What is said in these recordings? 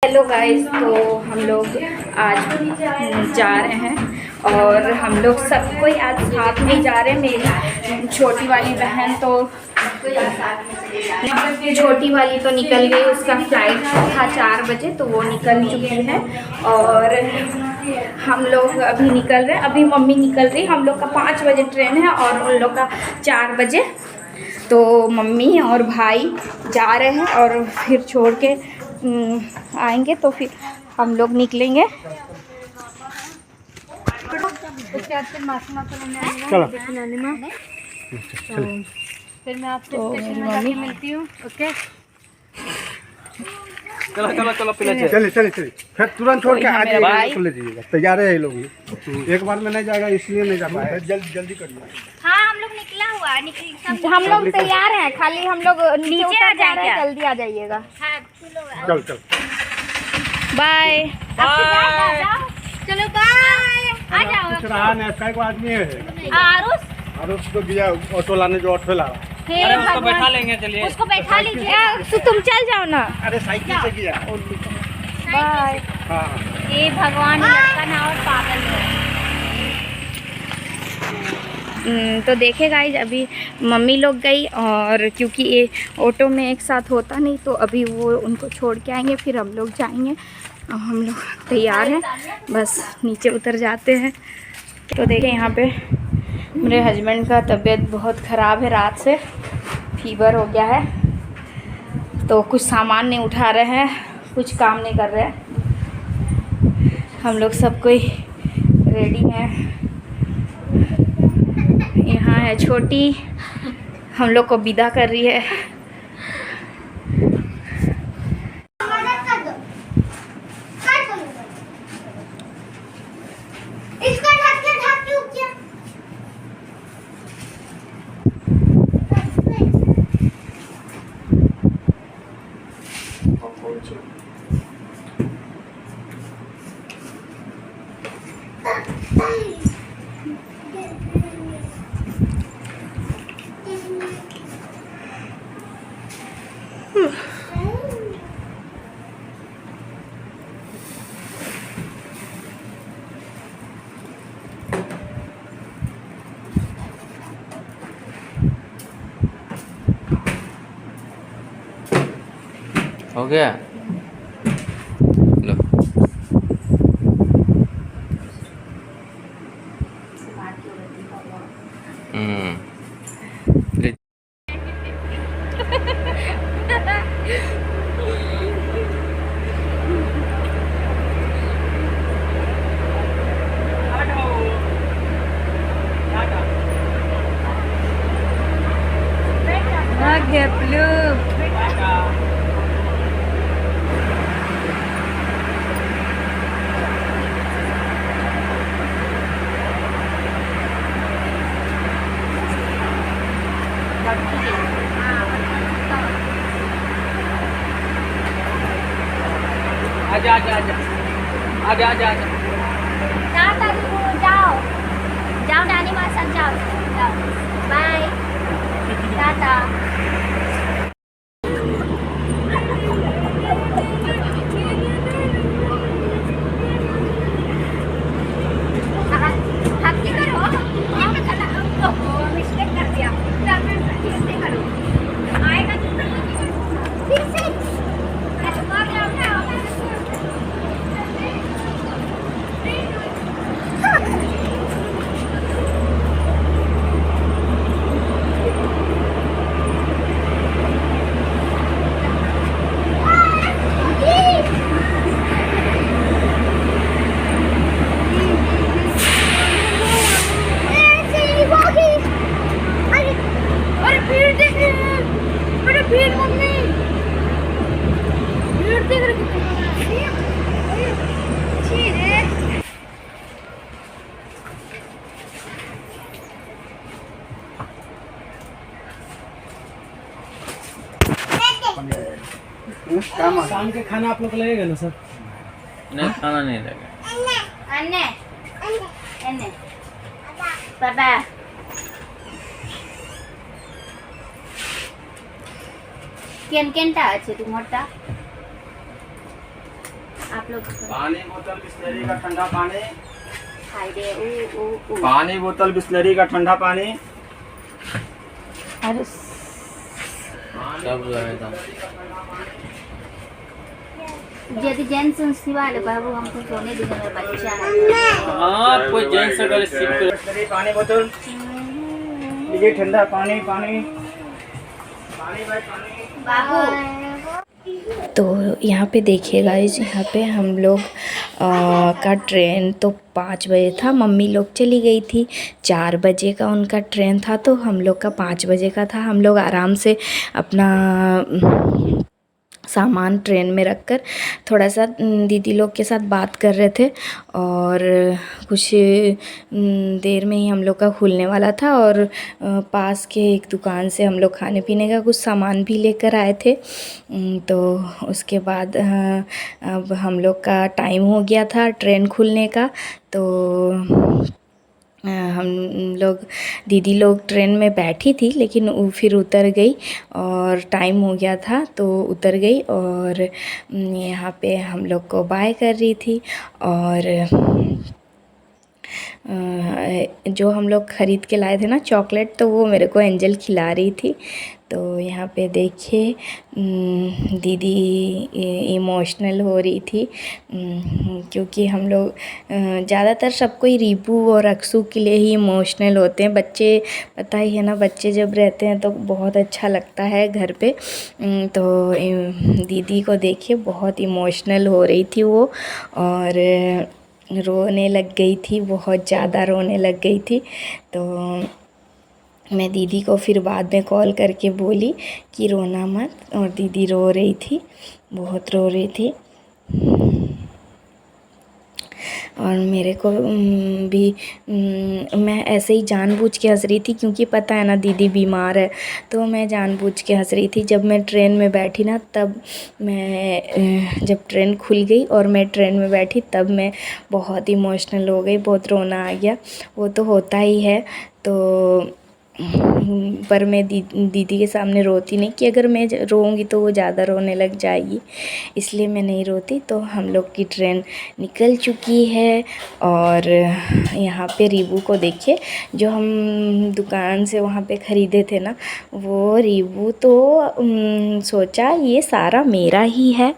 Hello guys, तो हम लोग आज जा रहे हैं और हम लोग सब कोई आज साथ में जा रहे हैं। मेरी छोटी वाली बहन तो निकल गई, उसका फ्लाइट था 4 बजे तो वो निकल चुकी है और हम लोग अभी निकल रहे हैं। अभी मम्मी निकल रही, हम लोग का 5 बजे ट्रेन है और उन लोग का 4 बजे। तो मम्मी और भाई जा रहे हैं और फिर छोड़ के आएंगे तो फिर हम लोग निकलेंगे। चलो फिर मैं आपसे स्टेशन में जाके मिलती हूँ। ओके, चलो चले फिर तुरंत छोड़ के आ जाइएगा, ले जाइएगा। तैयार है ये लोग, एक बार में नहीं जाएगा इसलिए नहीं जा पाए। जल्दी करिए। हाँ, हम लोग निकला हुआ है, हम लोग तैयार हैं, खाली हम लोग नीचे उतर जा रहे हैं, जल्दी आ जाइएगा। चल बाय। चलो बाय, आ जाओ। आदमी है आरुष को दिया ऑटो लाने, जो ऑटो ला रहा। अरे उसको बैठा लेंगे, चलिए उसको बैठा लीजिए। तुम चल जाओ ना। अरे साइकिल से किया। बाय। हाँ, ये भगवान लड़का ना और पागल है। तो देखे गाइज, अभी मम्मी लोग गई और क्योंकि ये ऑटो में एक साथ होता नहीं तो अभी वो उनको छोड़ के आएंगे, फिर हम लोग जाएंगे। और हम लोग तैयार हैं, बस नीचे उतर जाते हैं। तो देखें यहाँ पे मेरे हस्बैंड का तबीयत बहुत ख़राब है, रात से फीवर हो गया है तो कुछ सामान नहीं उठा रहे हैं, कुछ काम नहीं कर रहे हैं। हम लोग सब कोई रेडी हैं। यहाँ है छोटी, हम लोग को विदा कर रही है। हो गया लो। आजा जाओ नानी माँ साथ जाओ। बाय, टाटा। मिस्टेक कर दिया, आएगा फिर से। शाम के खाना आप लोग लगेगा ना सर? नहीं, खाना नहीं लगेगा। बाबा केनटा আছে তোমারটা? आप लोग पानी बोतल बिस्लरी का ठंडा पानी, खाई दे ऊ पानी बोतल बिस्लरी का ठंडा पानी। अरे सब रहेगा। यदि जेंट्स सिवा ले बाबू हमको सोने दीजिए, मेरा बच्चा है। हाँ कोई जेंट्स अगर सिर्फ बिस्लरी पानी बोतल लीजिए, ठंडा पानी पानी पानी भाई पानी। बाबू तो यहाँ पे देखिए गाइस, यहाँ पे हम लोग का ट्रेन तो 5 बजे था, मम्मी लोग चली गई थी। 4 बजे का उनका ट्रेन था, तो हम लोग का 5 बजे का था। हम लोग आराम से अपना सामान ट्रेन में रखकर थोड़ा सा दीदी लोग के साथ बात कर रहे थे, और कुछ देर में ही हम लोग का खुलने वाला था। और पास के एक दुकान से हम लोग खाने पीने का कुछ सामान भी लेकर आए थे। तो उसके बाद अब हम लोग का टाइम हो गया था ट्रेन खुलने का। तो हम लोग दीदी लोग ट्रेन में बैठी थी, लेकिन वो फिर उतर गई और टाइम हो गया था तो उतर गई। और यहाँ पे हम लोग को बाय कर रही थी। और जो हम लोग ख़रीद के लाए थे ना चॉकलेट, तो वो मेरे को एंजल खिला रही थी। तो यहाँ पे देखिए दीदी इमोशनल हो रही थी, क्योंकि हम लोग ज़्यादातर सब कोई रीबू और अक्सू के लिए ही इमोशनल होते हैं। बच्चे पता ही है ना, बच्चे जब रहते हैं तो बहुत अच्छा लगता है घर पे। तो दीदी को देखिए बहुत इमोशनल हो रही थी वो, और रोने लग गई थी, बहुत ज़्यादा रोने लग गई थी। तो मैं दीदी को फिर बाद में कॉल करके बोली कि रोना मत, और दीदी रो रही थी, बहुत रो रही थी। और मेरे को भी मैं ऐसे ही जानबूझ के हंस रही थी, क्योंकि पता है ना दीदी बीमार है, तो मैं जानबूझ के हंस रही थी। जब मैं ट्रेन में बैठी ना, तब मैं जब ट्रेन खुल गई और मैं ट्रेन में बैठी, तब मैं बहुत इमोशनल हो गई, बहुत रोना आ गया। वो तो होता ही है। तो पर मैं दीदी के सामने रोती नहीं, कि अगर मैं रोऊंगी तो वो ज़्यादा रोने लग जाएगी, इसलिए मैं नहीं रोती। तो हम लोग की ट्रेन निकल चुकी है। और यहाँ पे रीबू को देखिए, जो हम दुकान से वहाँ पे ख़रीदे थे ना, वो रीबू तो सोचा ये सारा मेरा ही है,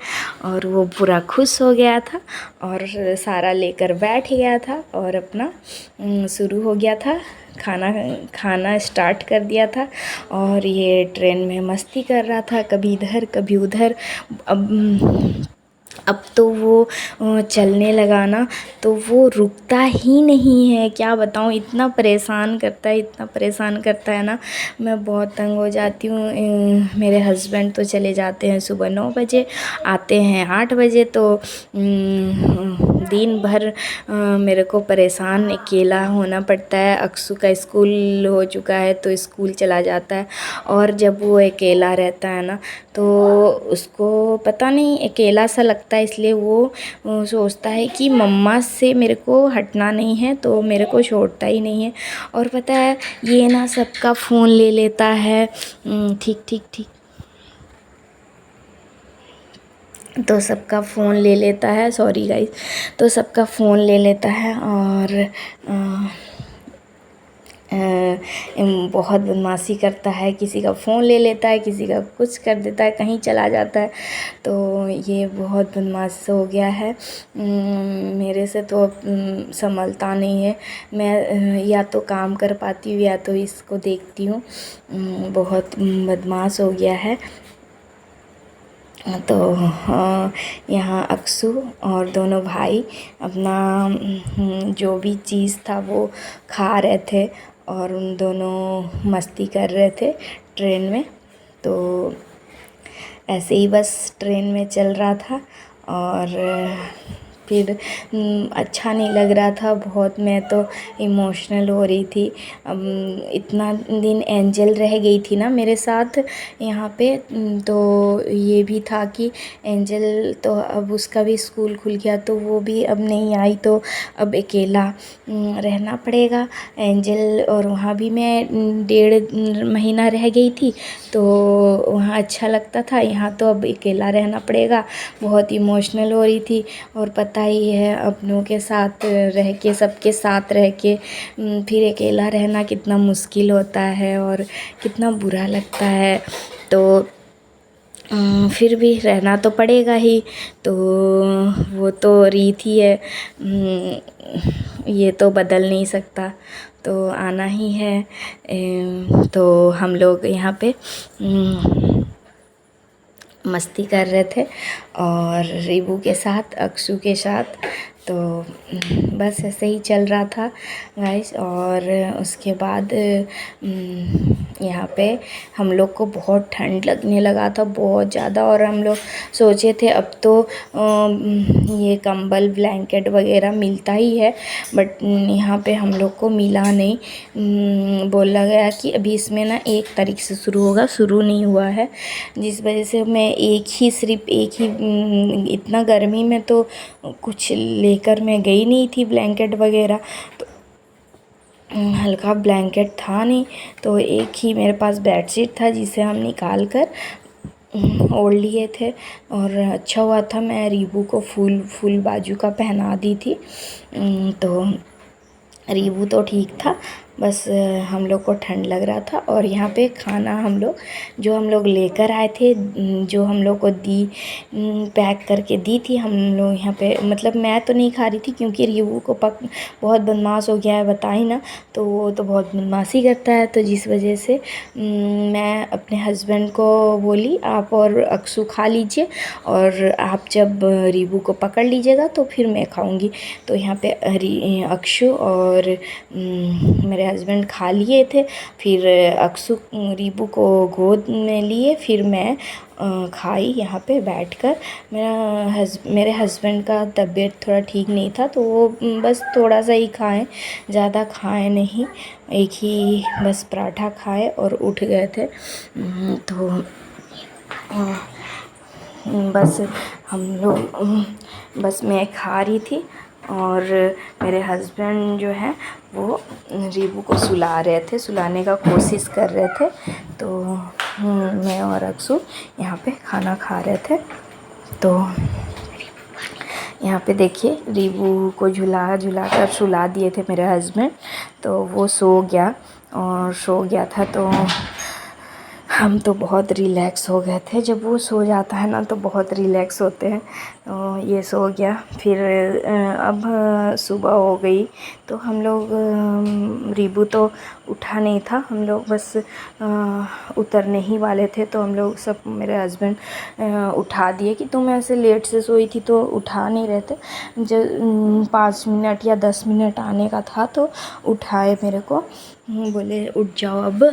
और वो पूरा खुश हो गया था और सारा लेकर बैठ गया था, और अपना शुरू हो गया था खाना स्टार्ट कर दिया था। और ये ट्रेन में मस्ती कर रहा था, कभी इधर कभी उधर। अब तो वो चलने लगा ना, तो वो रुकता ही नहीं है। क्या बताऊँ, इतना परेशान करता है, इतना परेशान करता है ना, मैं बहुत तंग हो जाती हूँ। मेरे हस्बैंड तो चले जाते हैं सुबह 9 बजे, आते हैं 8 बजे। तो दिन भर मेरे को परेशान अकेला होना पड़ता है। अक्सू का स्कूल हो चुका है, तो स्कूल चला जाता है, और जब वो अकेला रहता है ना, तो उसको पता नहीं अकेला सा लगता है, इसलिए वो सोचता है कि मम्मा से मेरे को हटना नहीं है, तो मेरे को छोड़ता ही नहीं है। और पता है ये ना सबका फ़ोन ले लेता है। ठीक ठीक ठीक, तो सबका फ़ोन ले लेता है, सॉरी गाइस, तो सबका फ़ोन ले लेता है। और बहुत बदमाशी करता है, किसी का फ़ोन ले लेता है, किसी का कुछ कर देता है, कहीं चला जाता है। तो ये बहुत बदमाश हो गया है। मेरे से तो संभलता नहीं है। मैं या तो काम कर पाती हूँ, या तो इसको देखती हूँ। बहुत बदमाश हो गया है। तो यहाँ अक्सू और दोनों भाई अपना जो भी चीज़ था वो खा रहे थे, और उन दोनों मस्ती कर रहे थे ट्रेन में। तो ऐसे ही बस ट्रेन में चल रहा था, और फिर अच्छा नहीं लग रहा था बहुत, मैं तो इमोशनल हो रही थी। इतना दिन एंजल रह गई थी ना मेरे साथ यहाँ पे, तो ये भी था कि एंजल तो अब उसका भी स्कूल खुल गया तो वो भी अब नहीं आई, तो अब अकेला रहना पड़ेगा एंजल। और वहाँ भी मैं 1.5 महीना रह गई थी तो वहाँ अच्छा लगता था, यहाँ तो अब अकेला रहना पड़ेगा। बहुत इमोशनल हो रही थी। और पता ही है अपनों के साथ रह के, सबके साथ रह के फिर अकेला रहना कितना मुश्किल होता है और कितना बुरा लगता है। तो फिर भी रहना तो पड़ेगा ही, तो वो तो रीत ही है, ये तो बदल नहीं सकता, तो आना ही है। तो हम लोग यहाँ पे मस्ती कर रहे थे और रीबू के साथ, अक्षु के साथ, तो बस ऐसे ही चल रहा था गाइस। और उसके बाद यहाँ पे हम लोग को बहुत ठंड लगने लगा था, बहुत ज़्यादा। और हम लोग सोचे थे अब तो ये कंबल ब्लैंकेट वगैरह मिलता ही है, बट यहाँ पे हम लोग को मिला नहीं। बोला गया कि अभी इसमें ना 1 तारीख से शुरू होगा, शुरू नहीं हुआ है, जिस वजह से मैं सिर्फ एक ही इतना गर्मी में तो कुछ लेकर मैं गई नहीं थी ब्लैंकेट वगैरह, तो हल्का ब्लैंकेट था नहीं, तो एक ही मेरे पास बेडशीट था जिसे हम निकाल कर ओढ़ लिए थे। और अच्छा हुआ था मैं रीबू को फुल बाजू का पहना दी थी, तो रीबू तो ठीक था, बस हम लोग को ठंड लग रहा था। और यहाँ पे खाना हम लोग लेकर आए थे, जो हम लोग को पैक करके दी थी, हम लोग यहाँ पे, मतलब मैं तो नहीं खा रही थी क्योंकि रीबू को बहुत बदमाश हो गया है, बताई ना, तो वो तो बहुत बदमाशी करता है, तो जिस वजह से मैं अपने हस्बैंड को बोली आप और अक्षु खा लीजिए और आप जब रीबू को पकड़ लीजिएगा तो फिर मैं खाऊंगी। तो यहाँ पे अक्षु और मेरे हस्बैंड खा लिए थे, फिर अक्षु रीबू को गोद में लिए, फिर मैं खाई यहाँ पे बैठकर। मेरे हस्बैंड का तबीयत थोड़ा ठीक नहीं था, तो वो बस थोड़ा सा ही खाएं, ज़्यादा खाएं नहीं, एक ही बस पराठा खाए और उठ गए थे। तो बस हम लोग, बस मैं खा रही थी और मेरे हस्बैंड जो है वो रीबू को सुला रहे थे, सुलाने का कोशिश कर रहे थे। तो मैं और अक्षु यहाँ पे खाना खा रहे थे। तो यहाँ पे देखिए रीबू को झुला कर सुला दिए थे मेरे हस्बैंड, तो वो सो गया था, तो हम तो बहुत रिलैक्स हो गए थे। जब वो सो जाता है ना तो बहुत रिलैक्स होते हैं। तो ये सो गया, फिर अब सुबह हो गई तो हम लोग, रीबू तो उठा नहीं था, हम लोग बस उतरने ही वाले थे, तो हम लोग सब, मेरे हस्बैंड उठा दिए कि तुम ऐसे लेट से सोई थी, तो उठा नहीं रहते। जब 5 मिनट या 10 मिनट आने का था तो उठाए मेरे को, बोले उठ जाओ अब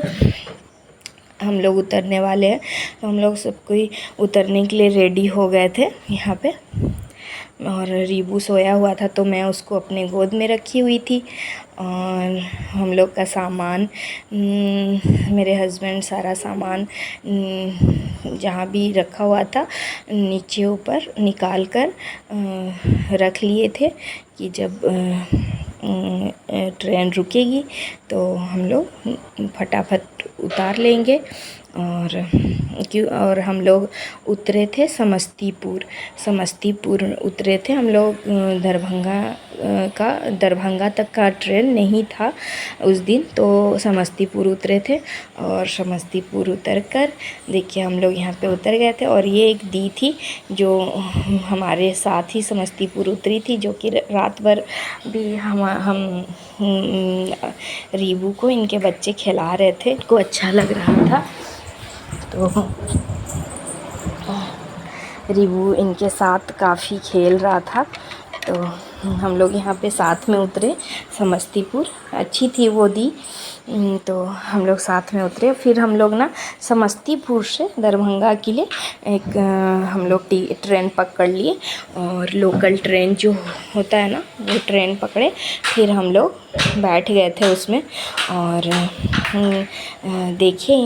हम लोग उतरने वाले हैं। तो हम लोग सब कोई उतरने के लिए रेडी हो गए थे यहाँ पे, और रीबू सोया हुआ था तो मैं उसको अपने गोद में रखी हुई थी। और हम लोग का सामान, मेरे हस्बैंड सारा सामान जहाँ भी रखा हुआ था नीचे ऊपर निकाल कर रख लिए थे कि जब ट्रेन रुकेगी तो हम लोग फटाफट उतार लेंगे। और हम लोग उतरे थे समस्तीपुर उतरे थे हम लोग। दरभंगा तक का ट्रेन नहीं था उस दिन, तो समस्तीपुर उतरे थे। और समस्तीपुर उतर कर देखिए हम लोग यहाँ पे उतर गए थे। और ये एक दी थी जो हमारे साथ ही समस्तीपुर उतरी थी, जो कि रात भर भी हम रीबू को इनके बच्चे खिला रहे थे, इनको अच्छा लग रहा था। तो रीबू इनके साथ काफ़ी खेल रहा था। तो हम लोग यहाँ पे साथ में उतरे समस्तीपुर। अच्छी थी वो दी, तो हम लोग साथ में उतरे। फिर हम लोग ना समस्तीपुर से दरभंगा के लिए एक हम लोग ट्रेन पकड़ लिए, और लोकल ट्रेन जो होता है ना वो ट्रेन पकड़े। फिर हम लोग बैठ गए थे उसमें। और देखिए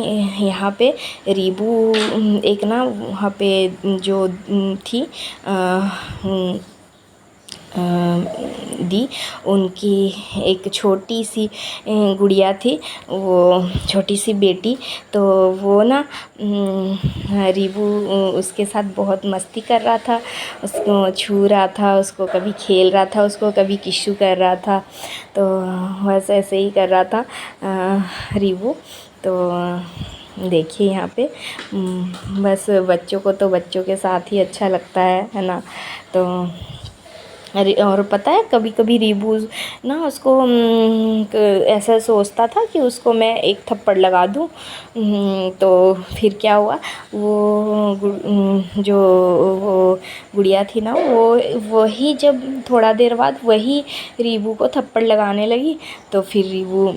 यहाँ पे रीबू एक ना वहाँ पे जो थी दी, उनकी एक छोटी सी गुड़िया थी, वो छोटी सी बेटी। तो वो ना रीबू उसके साथ बहुत मस्ती कर रहा था, उसको छू रहा था, उसको कभी खेल रहा था, उसको कभी किस्सू कर रहा था। तो बस ऐसे ही कर रहा था रीबू। तो देखिए यहाँ पे बस बच्चों को तो बच्चों के साथ ही अच्छा लगता है ना। तो अरे और पता है कभी कभी रीबू ना उसको ऐसा सोचता था कि उसको मैं एक थप्पड़ लगा दूँ। तो फिर क्या हुआ, जो वो गुड़िया थी ना वही जब थोड़ा देर बाद वही रीबू को थप्पड़ लगाने लगी। तो फिर रीबू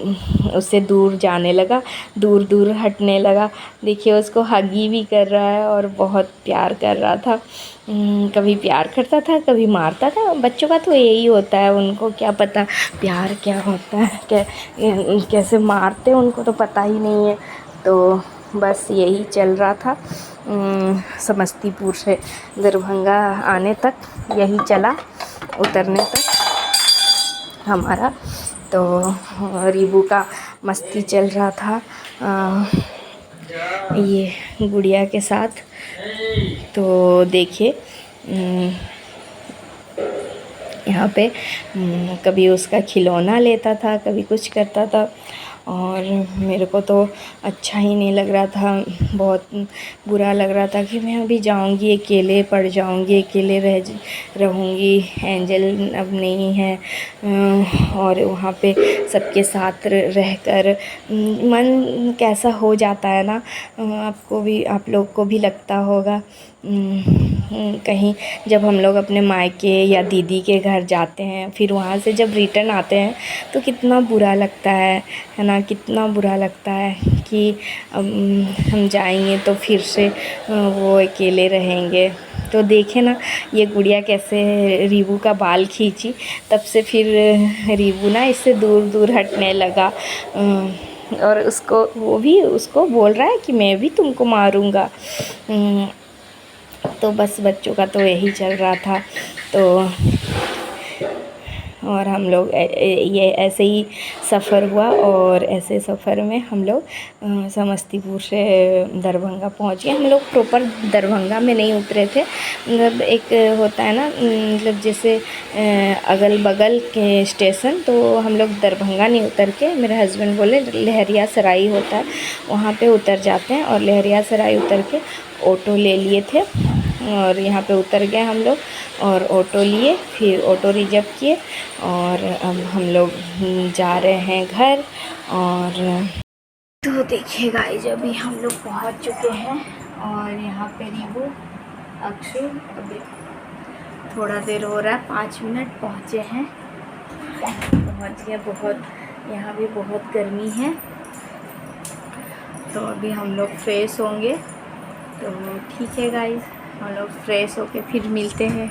उससे दूर जाने लगा, दूर दूर हटने लगा। देखिए उसको हगी भी कर रहा है और बहुत प्यार कर रहा था। कभी प्यार करता था, कभी मारता था। बच्चों का तो यही होता है, उनको क्या पता प्यार क्या होता है, कैसे मारते हैं उनको तो पता ही नहीं है। तो बस यही चल रहा था समस्तीपुर से दरभंगा आने तक, यही चला उतरने तक हमारा। तो रीबू का मस्ती चल रहा था ये गुड़िया के साथ। तो देखिए यहाँ पे कभी उसका खिलौना लेता था, कभी कुछ करता था, और मेरे को तो अच्छा ही नहीं लग रहा था। बहुत बुरा लग रहा था कि मैं अभी जाऊंगी अकेले, पड़ जाऊंगी, अकेले रहूंगी, एंजल अब नहीं है। और वहाँ पे सबके साथ रहकर मन कैसा हो जाता है ना, आपको भी, आप लोग को भी लगता होगा। कहीं जब हम लोग अपने मायके या दीदी के घर जाते हैं, फिर वहाँ से जब रिटर्न आते हैं तो कितना बुरा लगता है ना, कितना बुरा लगता है कि हम जाएंगे तो फिर से वो अकेले रहेंगे। तो देखे ना ये गुड़िया कैसे रीबू का बाल खींची, तब से फिर रीबू ना इससे दूर दूर हटने लगा। और उसको, वो भी उसको बोल रहा है कि मैं भी तुमको मारूंगा। तो बस बच्चों का तो यही चल रहा था। तो और हम लोग ये ऐसे ही सफ़र हुआ, और ऐसे सफ़र में हम लोग समस्तीपुर से दरभंगा पहुंच गए। हम लोग प्रॉपर दरभंगा में नहीं उतरे थे, मतलब एक होता है ना, मतलब जैसे अगल बगल के स्टेशन। तो हम लोग दरभंगा नहीं उतर के, मेरे हस्बैंड बोले लहरिया सराय होता है वहाँ पे उतर जाते हैं, और लहरिया सराय उतर के ऑटो ले लिए थे, और यहाँ पे उतर गए हम लोग और ऑटो लिए, फिर ऑटो रिजर्व किए, और अब हम लोग जा रहे हैं घर। और तो देखिए गाइस अभी हम लोग पहुँच चुके हैं, और यहाँ पे रीबू, अक्षु अभी थोड़ा देर हो रहा है, 5 मिनट पहुँचे हैं, पहुँच गए। बहुत यहाँ भी बहुत गर्मी है। तो अभी हम लोग फ्रेश होंगे। तो ठीक है गाइस, हम लोग फ्रेश होके फिर मिलते हैं।